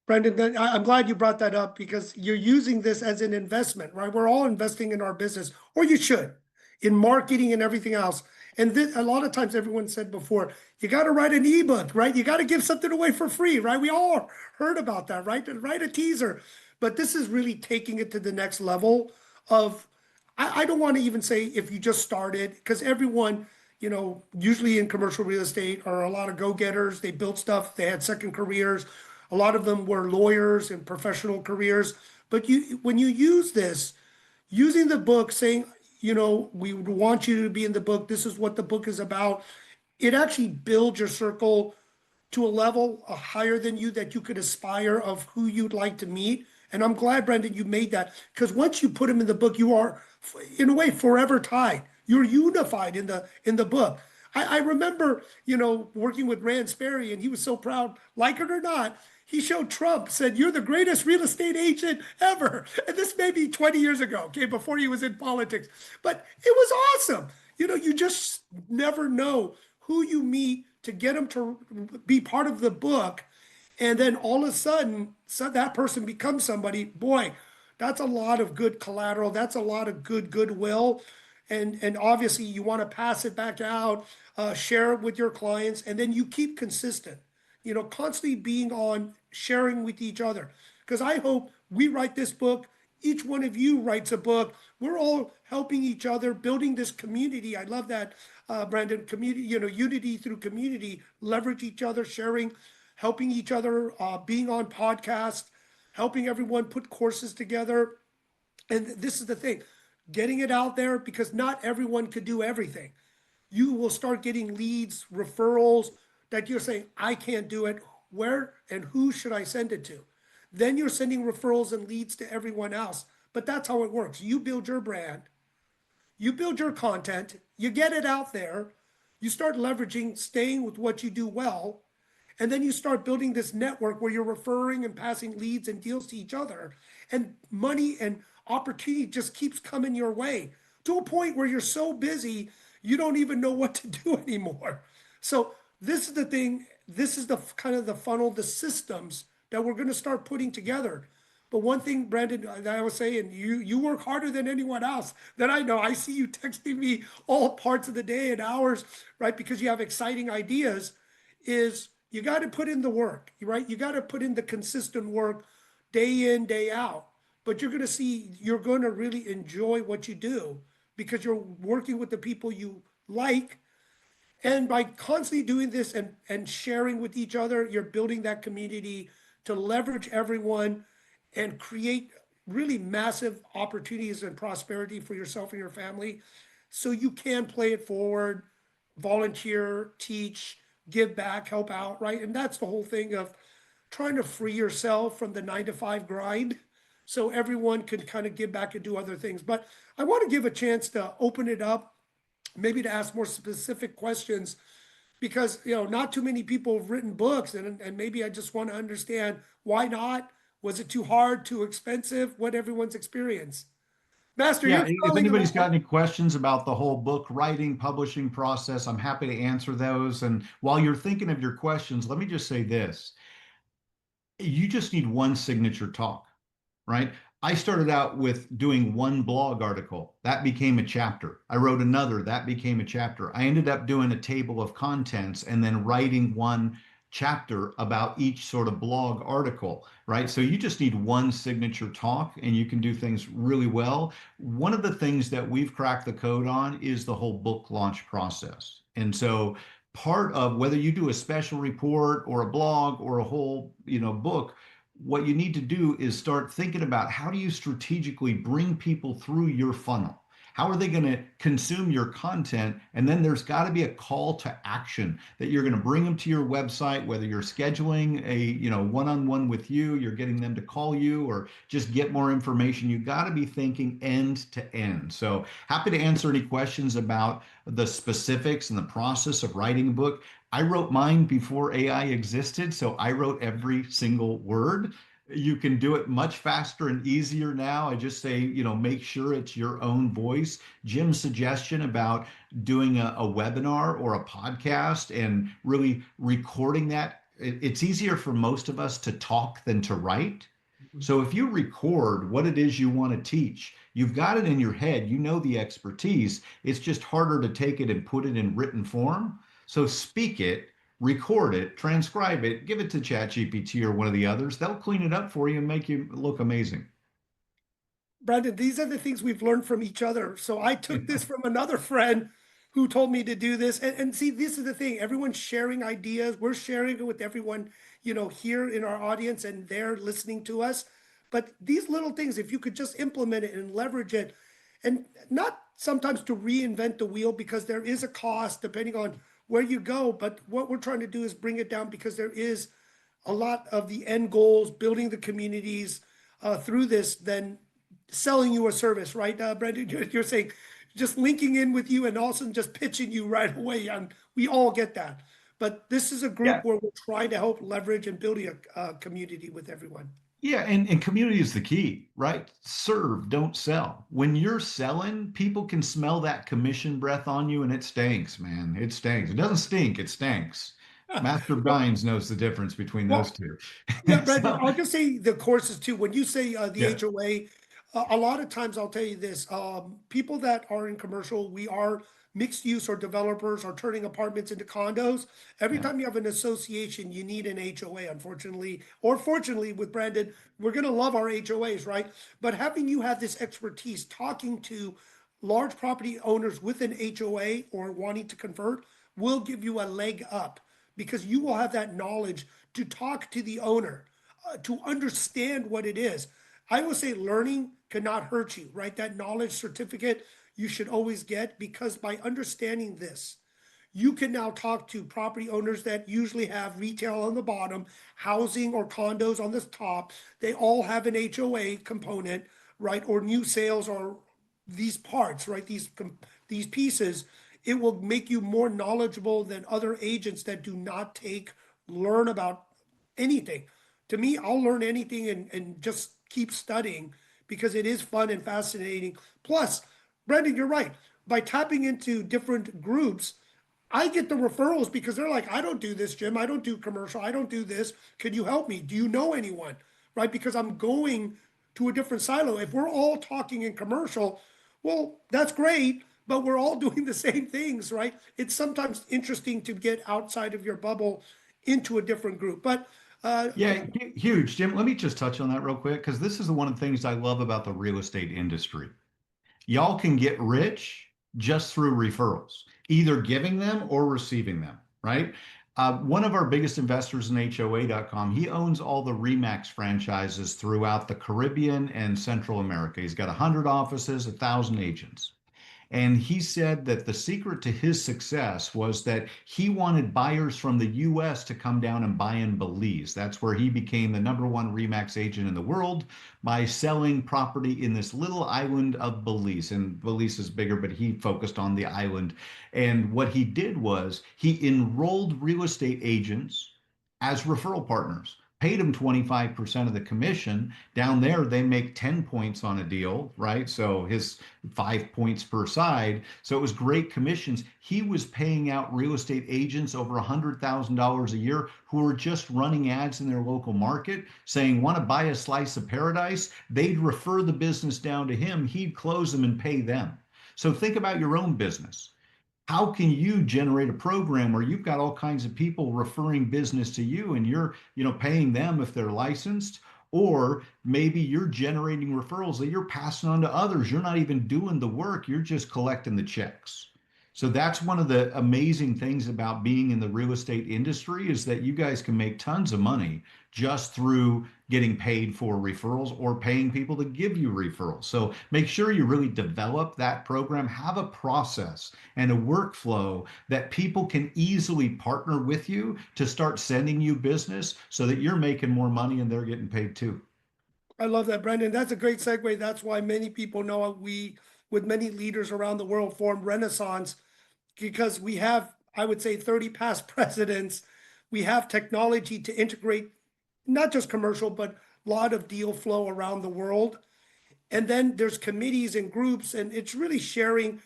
Speaker 1: Brandon, I'm glad you brought that up because you're using this as an investment, right? We're all investing in our business, or you should, in marketing and everything else. And this, a lot of times everyone said before, you got to write an ebook, right? You got to give something away for free, right? We all heard about that, right? Write a teaser. But this is really taking it to the next level of, I don't want to even say if you just started, because everyone, you know, usually in commercial real estate are a lot of go-getters. They built stuff. They had second careers. A lot of them were lawyers and professional careers. But when you use this, using the book, saying, you know, we would want you to be in the book. This is what the book is about. It actually builds your circle to a level higher than you that you could aspire of who you'd like to meet And I'm glad, Brandon, you made that, because once you put them in the book, you are, in a way, forever tied. You're unified in the book. I remember, working with Rand Sperry, and he was so proud, like it or not. He showed Trump, said, "You're the greatest real estate agent ever." And this may be 20 years ago, okay, before he was in politics. But it was awesome. You just never know who you meet to get them to be part of the book. And then all of a sudden, that person becomes somebody. Boy, that's a lot of good collateral. That's a lot of goodwill. And obviously, you want to pass it back out, share it with your clients, and then you keep consistent. Constantly being on sharing with each other. Because I hope we write this book. Each one of you writes a book. We're all helping each other, building this community. I love that, Brandon. Community, unity through community, leverage each other, sharing, helping each other, being on podcasts, helping everyone put courses together. And this is the thing, getting it out there, because not everyone could do everything. You will start getting leads, referrals that you're saying, "I can't do it. Where and who should I send it to?" Then you're sending referrals and leads to everyone else. But that's how it works. You build your brand, you build your content, you get it out there, you start leveraging, staying with what you do well, and then you start building this network where you're referring and passing leads and deals to each other. And money and opportunity just keeps coming your way to a point where you're so busy, you don't even know what to do anymore. So this is the thing. This is the kind of the funnel, the systems that we're going to start putting together. But one thing, Brandon, that I was saying, you work harder than anyone else that I know. I see you texting me all parts of the day and hours, right? Because you have exciting ideas. Is you got to put in the work, right? You got to put in the consistent work day in, day out. But you're going to see, you're going to really enjoy what you do because you're working with the people you like. And by constantly doing this and sharing with each other, you're building that community to leverage everyone and create really massive opportunities and prosperity for yourself and your family. So you can play it forward, volunteer, teach, give back, help out, right? And that's the whole thing of trying to free yourself from the 9 to 5 grind so everyone can kind of give back and do other things. But I want to give a chance to open it up, maybe to ask more specific questions, because not too many people have written books, and maybe I just want to understand, why not? Was it too hard, too expensive? What everyone's experience? Master,
Speaker 2: Yeah,
Speaker 1: you're
Speaker 2: if
Speaker 1: calling
Speaker 2: anybody's got
Speaker 1: about.
Speaker 2: any questions about the whole book writing, publishing process, I'm happy to answer those. And while you're thinking of your questions, let me just say this. You just need one signature talk, right? I started out with doing one blog article. That became a chapter. I wrote another. That became a chapter. I ended up doing a table of contents and then writing one chapter about each sort of blog article, right? So you just need one signature talk and you can do things really well. One of the things that we've cracked the code on is the whole book launch process. And so part of whether you do a special report or a blog or a whole, book, what you need to do is start thinking about, how do you strategically bring people through your funnel? How are they going to consume your content? And then there's got to be a call to action that you're going to bring them to your website, whether you're scheduling a, one-on-one with you, you're getting them to call you or just get more information. You got to be thinking end to end. So happy to answer any questions about the specifics and the process of writing a book. I wrote mine before AI existed, so I wrote every single word. You can do it much faster and easier now. I just say, make sure it's your own voice. Jim's suggestion about doing a webinar or a podcast and really recording that, it's easier for most of us to talk than to write. So if you record what it is you want to teach, you've got it in your head, you know the expertise. It's just harder to take it and put it in written form. So speak it, record it, transcribe it, give it to ChatGPT or one of the others. They'll clean it up for you and make you look amazing.
Speaker 1: Brandon, these are the things we've learned from each other. So I took this from another friend who told me to do this. And see, this is the thing. Everyone's sharing ideas. We're sharing it with everyone, here in our audience, and they're listening to us. But these little things, if you could just implement it and leverage it, and not sometimes to reinvent the wheel, because there is a cost depending on where you go. But what we're trying to do is bring it down, because there is a lot of the end goals, building the communities, through this than selling you a service, right, Brandon? You're saying just linking in with you and also just pitching you right away. And we all get that. But this is a group
Speaker 2: Yeah.
Speaker 1: where we're trying to help leverage and build a community with everyone.
Speaker 2: Yeah, and community is the key, right? Serve, don't sell. When you're selling, people can smell that commission breath on you, and it stinks, man. It stinks. It doesn't stink, it stinks. Master
Speaker 1: Well,
Speaker 2: Bynes knows the difference between those
Speaker 1: well,
Speaker 2: two.
Speaker 1: yeah, Brandon,
Speaker 2: So,
Speaker 1: I'll just say the courses too. When you say the
Speaker 2: yeah,
Speaker 1: HOA, a lot of times I'll tell you this, people that are in commercial, we are mixed use or developers are turning apartments into condos. Every
Speaker 2: yeah.
Speaker 1: time you have an association, you need an HOA, unfortunately, or fortunately with Brandon, we're going to love our HOAs, right? But having you have this expertise talking to large property owners with an HOA or wanting to convert will give you a leg up because you will have that knowledge to talk to the owner, to understand what it is. I will say learning cannot hurt you, right? That knowledge certificate you should always get because by understanding this, you can now talk to property owners that usually have retail on the bottom, housing or condos on the top. They all have an HOA component, right? Or new sales or these parts, right? These pieces. It will make you more knowledgeable than other agents that do not learn about anything. To me, I'll learn anything and just keep studying because it is fun and fascinating. Plus, Brendan, you're right. By tapping into different groups, I get the referrals because they're like, I don't do this, Jim. I don't do commercial. I don't do this. Can you help me? Do you know anyone? Right? Because I'm going to a different silo. If we're all talking in commercial, well, that's great, but we're all doing the same things, right? It's sometimes interesting to get outside of your bubble into a different group. But
Speaker 2: Yeah, huge. Jim, let me just touch on that real quick because this is one of the things I love about the real estate industry. Y'all can get rich just through referrals, either giving them or receiving them, right? One of our biggest investors in HOA.com, he owns all the Remax franchises throughout the Caribbean and Central America. He's got 100 offices, 1,000 agents. And he said that the secret to his success was that he wanted buyers from the US to come down and buy in Belize. That's where he became the #1 Remax agent in the world by selling property in this little island of Belize. And Belize is bigger, but he focused on the island. And what he did was he enrolled real estate agents as referral partners, paid them 25% of the commission. Down there, they make 10 points on a deal, right? So his 5 points per side. So it was great commissions. He was paying out real estate agents over $100,000 a year who were just running ads in their local market saying, want to buy a slice of paradise? They'd refer the business down to him. He'd close them and pay them. So think about your own business. How can you generate a program where you've got all kinds of people referring business to you and you're, paying them if they're licensed, or maybe you're generating referrals that you're passing on to others. You're not even doing the work, you're just collecting the checks. So that's one of the amazing things about being in the real estate industry is that you guys can make tons of money just through getting paid for referrals or paying people to give you referrals. So make sure you really develop that program, have a process and a workflow that people can easily partner with you to start sending you business so that you're making more money and they're getting paid too.
Speaker 1: I love that, Brendan. That's a great segue. That's why many people know we, with many leaders around the world, formed Renaissance because we have, I would say, 30 past presidents. We have technology to integrate not just commercial, but a lot of deal flow around the world. And then there's committees and groups, and it's really sharing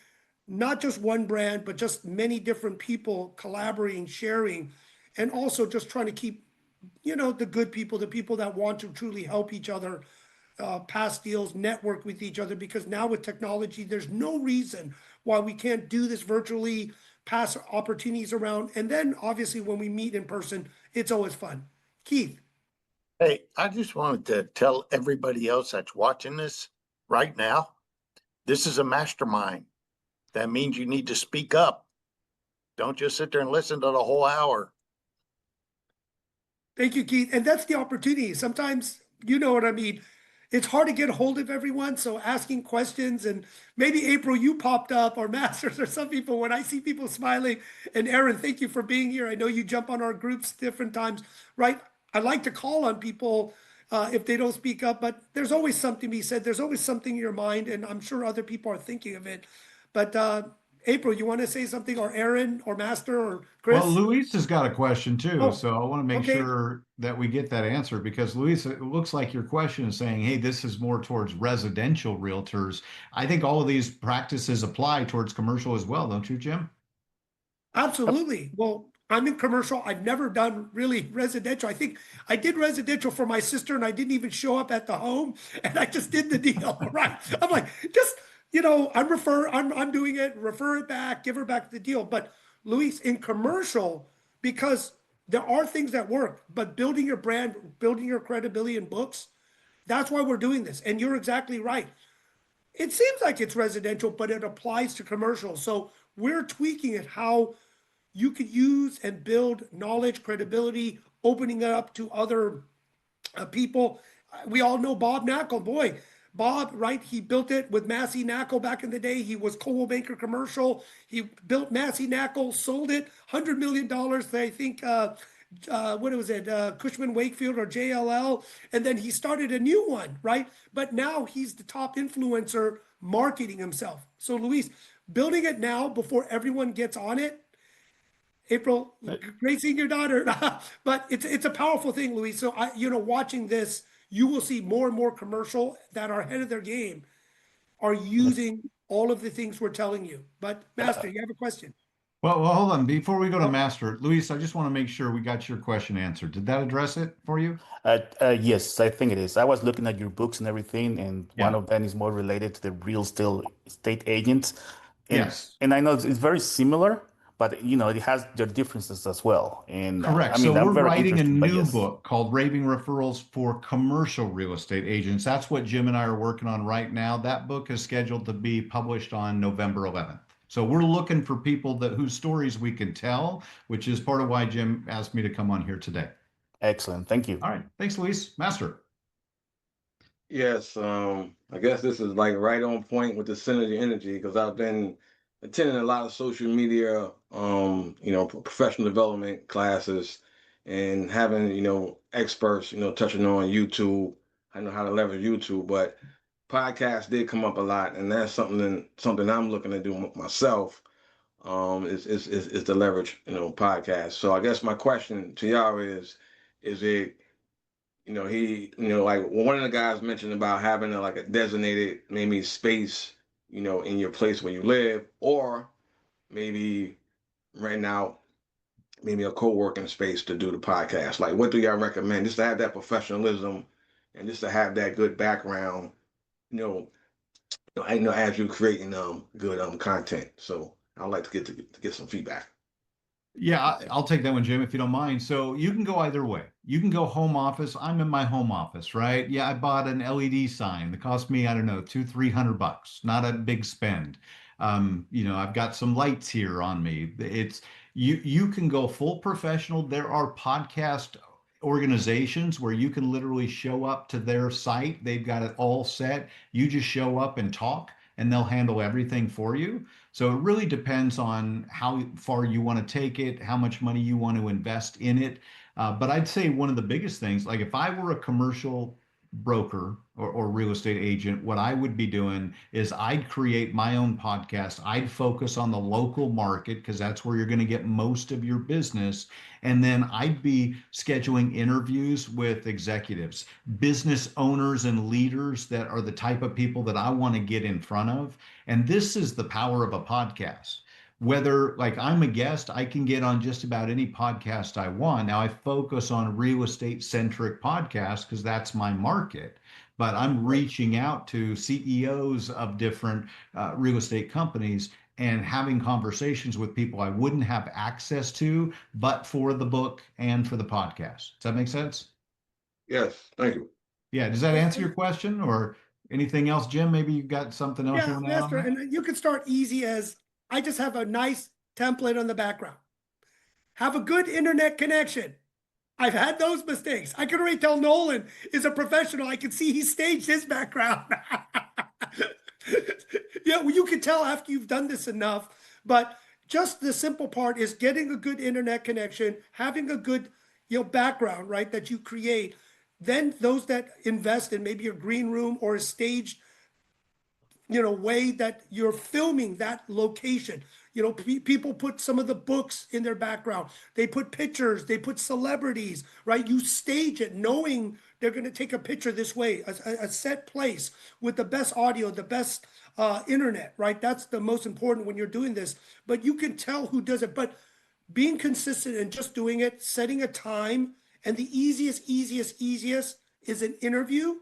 Speaker 1: not just one brand, but just many different people collaborating, sharing, and also just trying to keep, the good people, the people that want to truly help each other pass deals, network with each other, because now with technology, there's no reason why we can't do this virtually, pass opportunities around. And then obviously when we meet in person, it's always fun. Keith.
Speaker 3: Hey, I just wanted to tell everybody else that's watching this right now, this is a mastermind. That means you need to speak up. Don't just sit there and listen to the whole hour.
Speaker 1: Thank you, Keith. And that's the opportunity. Sometimes, you know what I mean? It's hard to get a hold of everyone. So asking questions, and maybe April, you popped up, or Masters, or some people, when I see people smiling, and Aaron, thank you for being here. I know you jump on our groups different times, right? I like to call on people if they don't speak up. But there's always something to be said. There's always something in your mind, and I'm sure other people are thinking of it. But April, you want to say something, or Aaron, or Master, or
Speaker 2: Well,
Speaker 1: Chris?
Speaker 2: Luis has got a question too,
Speaker 1: Oh,
Speaker 2: so I want to make
Speaker 1: okay.
Speaker 2: sure that we get that answer because Luis, it looks like your question is saying, hey, this is more towards residential realtors. I think all of these practices apply towards commercial as well, don't you, Jim?
Speaker 1: Absolutely. Well, I'm in commercial. I've never done really residential. I think I did residential for my sister and I didn't even show up at the home and I just did the deal, right? I'm like, just, I'm doing it, refer it back, give her back the deal. But Luis, in commercial, because there are things that work, but building your brand, building your credibility in books, that's why we're doing this. And you're exactly right. It seems like it's residential, but it applies to commercial. So we're tweaking it how you could use and build knowledge, credibility, opening it up to other people. We all know Bob Knackle. Boy, Bob, right? He built it with Massey Knackle back in the day. He was Coldwell Banker Commercial. He built Massey Knackle, sold it, $100 million. I think, what was it, Cushman Wakefield or JLL. And then he started a new one, right? But now he's the top influencer marketing himself. So, Luis, building it now before everyone gets on it. April, great seeing your daughter. But it's a powerful thing, Luis. So watching this, you will see more and more commercial that are ahead of their game are using all of the things we're telling you. But Master, you have a question.
Speaker 2: Well, hold on. Before we go to
Speaker 1: Oh,
Speaker 2: Master, Luis, I just want to make sure we got your question answered. Did that address it for you?
Speaker 4: Yes, I think it is. I was looking at your books and everything, and one
Speaker 2: Yeah.
Speaker 4: of them is more related to the real estate agents. And
Speaker 2: Yes.
Speaker 4: and I know it's very similar, but it has their differences as well. And
Speaker 2: Correct.
Speaker 4: I
Speaker 2: So
Speaker 4: mean, I'm
Speaker 2: we're
Speaker 4: very
Speaker 2: writing a
Speaker 4: interested, but
Speaker 2: new
Speaker 4: yes,
Speaker 2: book called Raving Referrals for Commercial Real Estate Agents. That's what Jim and I are working on right now. That book is scheduled to be published on November 11th. So we're looking for people that whose stories we can tell, which is part of why Jim asked me to come on here today.
Speaker 4: excellent. Thank you.
Speaker 2: All right. Thanks, Luis. Master.
Speaker 5: Yes, I guess this is like right on point with the synergy energy because I've been attending a lot of social media, professional development classes and having, experts, touching on YouTube. I know how to leverage YouTube, but podcasts did come up a lot, and that's something I'm looking to do myself. Is to leverage, podcasts. So I guess my question to y'all is it like one of the guys mentioned about having like a designated maybe space, in your place where you live, or maybe right now, maybe a co-working space to do the podcast. Like, what do y'all recommend? Just to have that professionalism and just to have that good background, you know, as you're creating good content. So I'd like to get some feedback.
Speaker 2: Yeah, I'll take that one, Jim, if you don't mind. So you can go either way. You can go home office. I'm in my home office, right? Yeah, I bought an LED sign that cost me, I don't know, $200-300. Not a big spend. I've got some lights here on me. It's you can go full professional. There are podcast organizations where you can literally show up to their site. They've got it all set. You just show up and talk, and they'll handle everything for you. So it really depends on how far you want to take it, how much money you want to invest in it. But I'd say one of the biggest things, like if I were a commercial broker or real estate agent, what I would be doing is I'd create my own podcast. I'd focus on the local market because that's where you're going to get most of your business. And then I'd be scheduling interviews with executives, business owners, and leaders that are the type of people that I want to get in front of. And this is the power of a podcast. Whether like I'm a guest, I can get on just about any podcast I want. Now I focus on real estate centric podcasts because that's my market, but I'm reaching out to CEOs of different real estate companies and having conversations with people I wouldn't have access to, but for the book and for the podcast. Does that make sense?
Speaker 5: Yes, thank you.
Speaker 2: Yeah. Does that answer your question or anything else, Jim? Maybe you've got something else you
Speaker 1: yeah,
Speaker 2: want to add on
Speaker 1: Master.
Speaker 2: that?
Speaker 1: And you can start easy as I just have a nice template on the background. Have a good internet connection. I've had those mistakes. I can already tell Nolan is a professional. I can see he staged his background. Yeah, well, you can tell after you've done this enough. But just the simple part is getting a good internet connection, having a good background, right, that you create. Then those that invest in maybe a green room or a staged, way that you're filming that location. People put some of the books in their background. They put pictures, they put celebrities, right? You stage it knowing they're going to take a picture this way, a set place with the best audio, the best internet, right? That's the most important when you're doing this. But you can tell who does it. But being consistent and just doing it, setting a time, and the easiest is an interview.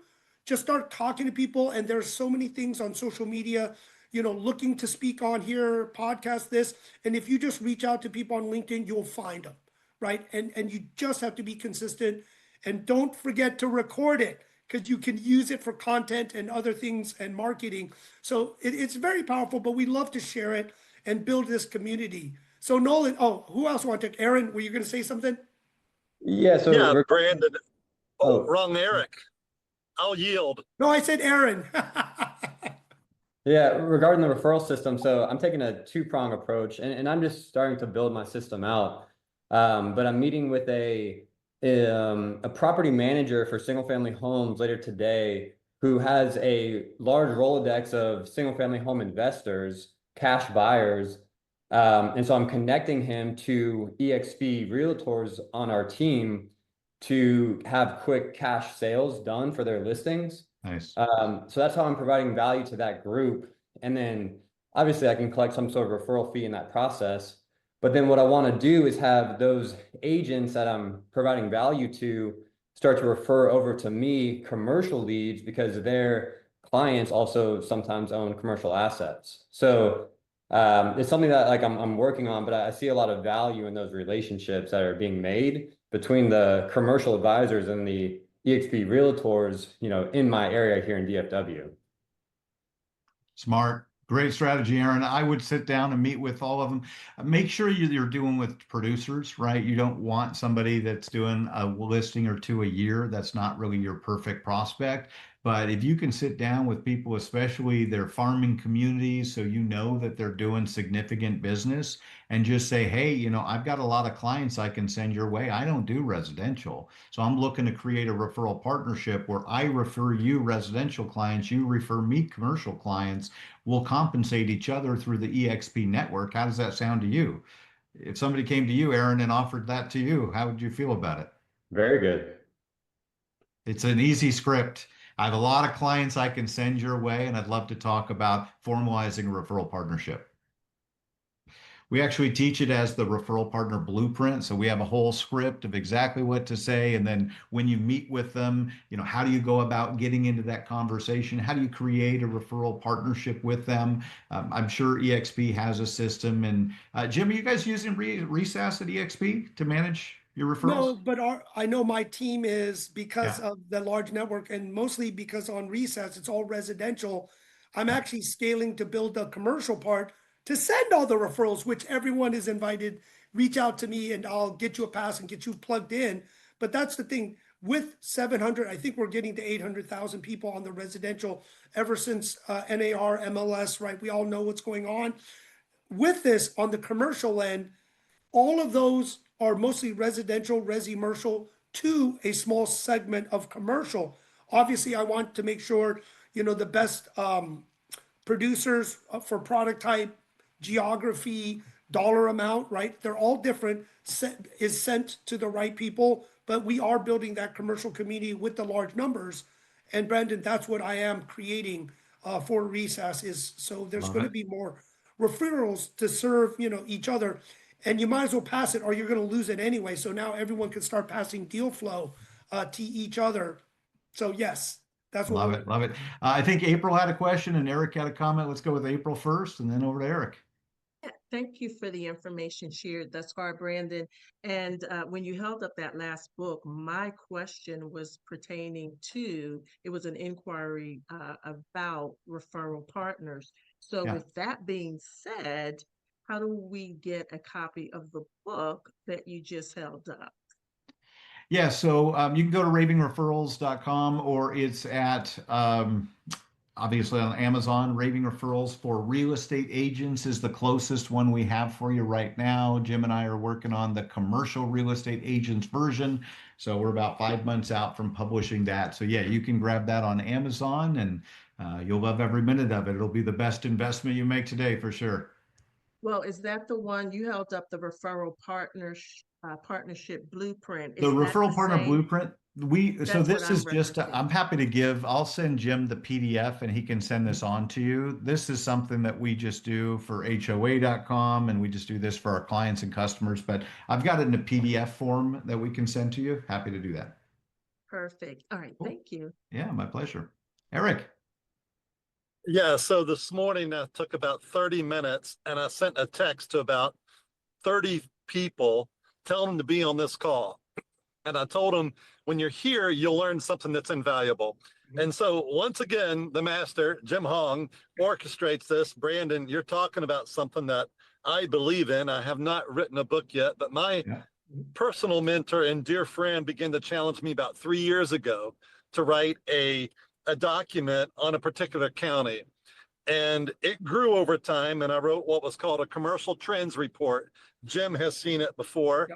Speaker 1: Just start talking to people, and there's so many things on social media, looking to speak on here, podcast this, and if you just reach out to people on LinkedIn, you'll find them, right? And you just have to be consistent, and don't forget to record it, because you can use it for content and other things and marketing. So it's very powerful, but we love to share it and build this community. So Nolan, who else want to? Aaron, were you going to say something?
Speaker 6: Yeah, so
Speaker 7: Yeah, Brandon.
Speaker 6: Oh.
Speaker 7: Wrong Eric. I'll yield.
Speaker 1: No, I said Aaron.
Speaker 6: yeah, regarding the referral system, so I'm taking a two-prong approach, and I'm just starting to build my system out. But I'm meeting with a property manager for single-family homes later today who has a large Rolodex of single-family home investors, cash buyers. And so I'm connecting him to EXP realtors on our team to have quick cash sales done for their listings.
Speaker 2: Nice.
Speaker 6: So that's how I'm providing value to that group. And then obviously I can collect some sort of referral fee in that process. But then what I want to do is have those agents that I'm providing value to start to refer over to me commercial leads, because their clients also sometimes own commercial assets. So it's something that I'm working on, but I see a lot of value in those relationships that are being made between the commercial advisors and the EXP realtors, in my area here in DFW.
Speaker 2: Smart. Great strategy, Aaron. I would sit down and meet with all of them. Make sure you're doing with producers, right? You don't want somebody that's doing a listing or two a year. That's not really your perfect prospect. But if you can sit down with people, especially their farming communities, so you know that they're doing significant business, and just say, hey, I've got a lot of clients I can send your way. I don't do residential. So I'm looking to create a referral partnership where I refer you residential clients, you refer me commercial clients. We'll compensate each other through the EXP network. How does that sound to you? If somebody came to you, Aaron, and offered that to you, how would you feel about it?
Speaker 6: Very good.
Speaker 2: It's an easy script. I have a lot of clients I can send your way, and I'd love to talk about formalizing a referral partnership. We actually teach it as the referral partner blueprint. So we have a whole script of exactly what to say. And then when you meet with them, how do you go about getting into that conversation? How do you create a referral partnership with them? I'm sure EXP has a system. And Jim, are you guys using RESAS at EXP to manage your referrals?
Speaker 1: No, but I know my team is, because of the large network, and mostly because on RESAS, it's all residential. I'm actually scaling to build the commercial part to send all the referrals, which everyone is invited. Reach out to me and I'll get you a pass and get you plugged in. But that's the thing with 700, I think we're getting to 800,000 people on the residential ever since NAR, MLS, right? We all know what's going on. With this on the commercial end, all of those are mostly residential, resi-mercial, to a small segment of commercial. Obviously, I want to make sure, the best producers for product type, geography, dollar amount, right? They're all different, is sent to the right people, but we are building that commercial community with the large numbers. And Brandon, that's what I am creating for RESAS, is so there's going to be more referrals to serve, each other. And you might as well pass it, or you're going to lose it anyway. So now everyone can start passing deal flow to each other. So yes, that's what.
Speaker 2: Love it. I think April had a question and Eric had a comment. Let's go with April first and then over to Eric.
Speaker 8: Thank you for the information shared thus far, Brandon. And when you held up that last book, my question was pertaining to, it was an inquiry about referral partners. So with that being said, how do we get a copy of the book that you just held up?
Speaker 2: Yeah, so you can go to ravingreferrals.com, or it's at obviously on Amazon. Raving Referrals for Real Estate Agents is the closest one we have for you right now. Jim and I are working on the commercial real estate agents version. So we're about 5 months out from publishing that. So yeah, you can grab that on Amazon, and you'll love every minute of it. It'll be the best investment you make today for sure.
Speaker 8: Well, is that the one you held up, the referral partnership blueprint?
Speaker 2: The
Speaker 8: Is that
Speaker 2: referral
Speaker 8: the
Speaker 2: partner
Speaker 8: same?
Speaker 2: blueprint, so
Speaker 8: That's what
Speaker 2: this is
Speaker 8: I'm
Speaker 2: just,
Speaker 8: referencing.
Speaker 2: I'm happy to give, I'll send Jim the PDF and he can send this on to you. This is something that we just do for HOA.com, and we just do this for our clients and customers, but I've got it in a PDF form that we can send to you. Happy to do that.
Speaker 8: Perfect. All right.
Speaker 2: Cool.
Speaker 8: Thank you.
Speaker 2: Yeah, my pleasure. Eric.
Speaker 7: Yeah, so this morning I took about 30 minutes and I sent a text to about 30 people telling them to be on this call. And I told them, when you're here, you'll learn something that's invaluable. And so once again, the master, Jim Hong, orchestrates this. Brandon, you're talking about something that I believe in. I have not written a book yet, but my personal mentor and dear friend began to challenge me about 3 years ago to write a document on a particular county. And it grew over time, and I wrote what was called a commercial trends report. Jim has seen it before.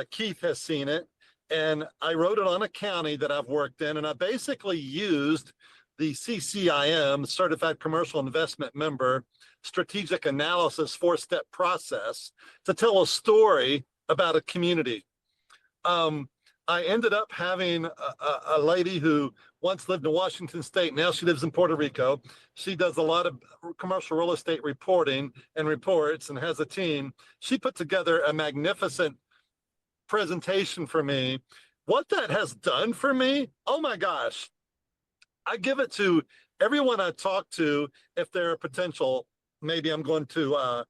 Speaker 7: Keith has seen it. And I wrote it on a county that I've worked in, and I basically used the CCIM, Certified Commercial Investment Member, strategic analysis 4-step process to tell a story about a community. I ended up having a lady who once lived in Washington State. Now she lives in Puerto Rico. She does a lot of commercial real estate reporting and reports and has a team. She put together a magnificent presentation for me. What that has done for me, oh my gosh. I give it to everyone I talk to. If they're a potential, maybe I'm going to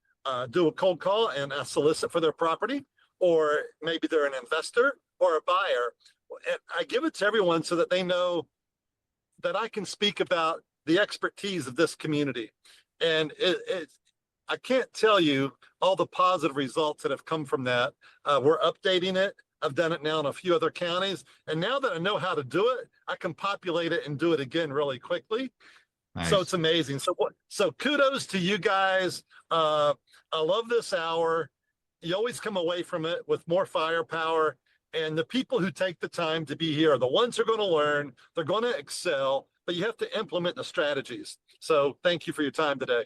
Speaker 7: do a cold call and solicit for their property, or maybe they're an investor or a buyer. And I give it to everyone so that they know that I can speak about the expertise of this community. And I can't tell you all the positive results that have come from that. We're updating it. I've done it now in a few other counties. And now that I know how to do it, I can populate it and do it again really quickly.
Speaker 2: Nice.
Speaker 7: So it's amazing. So kudos to you guys. I love this hour. You always come away from it with more firepower. And the people who take the time to be here are the ones who are going to learn. They're going to excel, but you have to implement the strategies. So thank you for your time today.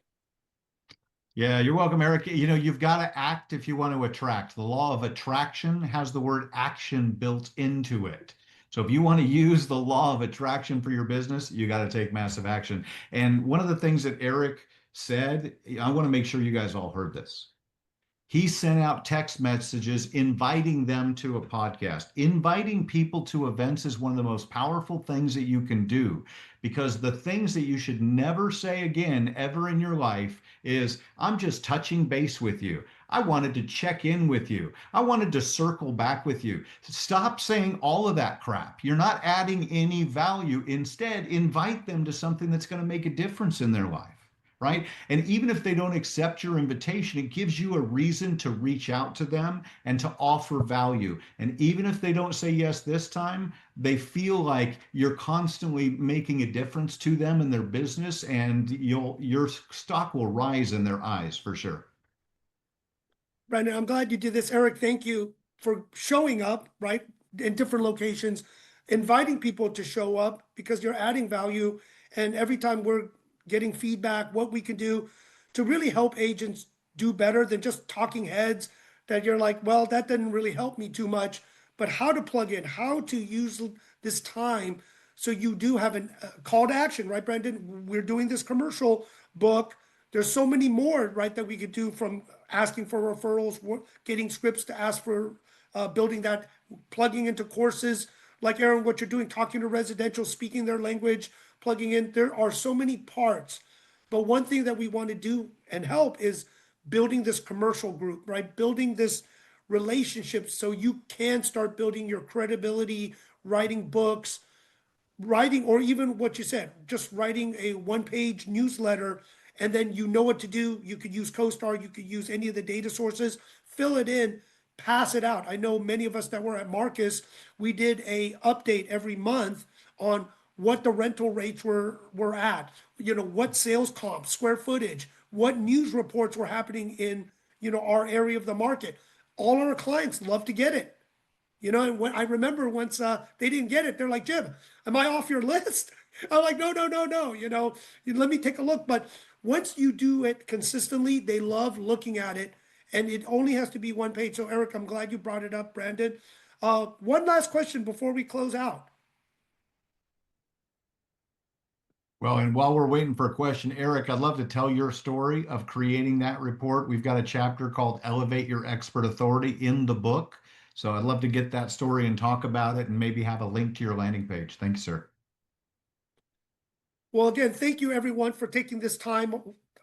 Speaker 2: Yeah, you're welcome, Eric. You know, you've got to act if you want to attract. The law of attraction has the word action built into it. So if you want to use the law of attraction for your business, you got to take massive action. And one of the things that Eric said, I want to make sure you guys all heard this. He sent out text messages inviting them to a podcast. Inviting people to events is one of the most powerful things that you can do, because the things that you should never say again ever in your life is, I'm just touching base with you. I wanted to check in with you. I wanted to circle back with you. Stop saying all of that crap. You're not adding any value. Instead, invite them to something that's going to make a difference in their life. Right? And even if they don't accept your invitation, it gives you a reason to reach out to them and to offer value. And even if they don't say yes this time, they feel like you're constantly making a difference to them and their business, and your stock will rise in their eyes for sure.
Speaker 1: Brandon, I'm glad you did this. Eric, thank you for showing up, right, in different locations, inviting people to show up, because you're adding value. And every time we're getting feedback, what we can do to really help agents do better than just talking heads that you're like, well, that didn't really help me too much, but how to plug in, how to use this time so you do have a call to action, right, Brandon? We're doing this commercial book. There's so many more, right, that we could do, from asking for referrals, getting scripts to ask for, building that, plugging into courses like Aaron, what you're doing, talking to residential, speaking their language, plugging in. There are so many parts, but one thing that we want to do and help is building this commercial group, right? Building this relationship so you can start building your credibility, writing books, writing, or even what you said, just writing a one-page newsletter, and then you know what to do. You could use CoStar, you could use any of the data sources, fill it in, pass it out. I know many of us that were at Marcus, we did a update every month on what the rental rates were at, what sales comps, square footage, what news reports were happening in, our area of the market. All our clients love to get it. And when I remember once they didn't get it, they're like, Jim, am I off your list? I'm like, no, no, no, no. Let me take a look. But once you do it consistently, they love looking at it, and it only has to be one page. So, Eric, I'm glad you brought it up, Brandon. One last question before we close out.
Speaker 2: Well, and while we're waiting for a question, Eric, I'd love to tell your story of creating that report. We've got a chapter called Elevate Your Expert Authority in the book. So I'd love to get that story and talk about it and maybe have a link to your landing page. Thanks, sir.
Speaker 1: Well, again, thank you everyone for taking this time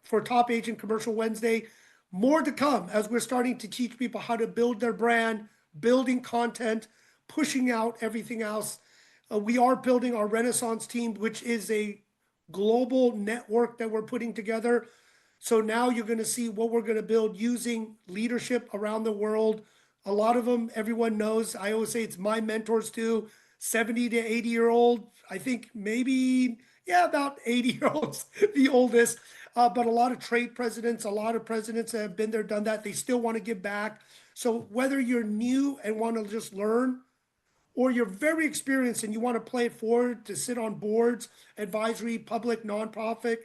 Speaker 1: for Top Agent Commercial Wednesday. More to come as we're starting to teach people how to build their brand, building content, pushing out everything else. We are building our Renaissance team, which is a global network that we're putting together. So now you're going to see what we're going to build using leadership around the world. A lot of them, everyone knows. I always say it's my mentors too, 70 to 80-year-old. I think maybe, about 80-year-olds, the oldest. But a lot of trade presidents, a lot of presidents that have been there, done that. They still want to give back. So whether you're new and want to just learn, or you're very experienced and you want to play it forward to sit on boards, advisory, public, nonprofit,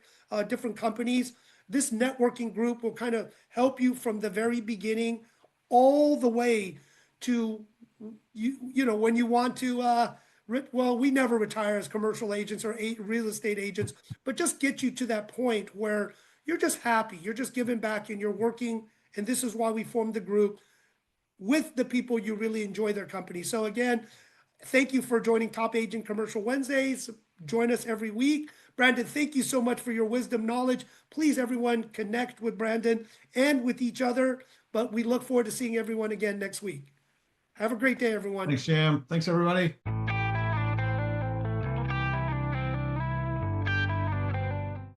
Speaker 1: different companies, this networking group will kind of help you from the very beginning all the way to, when you want to, we never retire as commercial agents or real estate agents, but just get you to that point where you're just happy, you're just giving back and you're working. And this is why we formed the group with the people you really enjoy their company. So again, thank you for joining Top Agent Commercial Wednesdays. Join us every week. Brandon, thank you so much for your wisdom, knowledge. Please, everyone, connect with Brandon and with each other. But we look forward to seeing everyone again next week. Have a great day, everyone.
Speaker 2: Thanks, Jim. Thanks, everybody.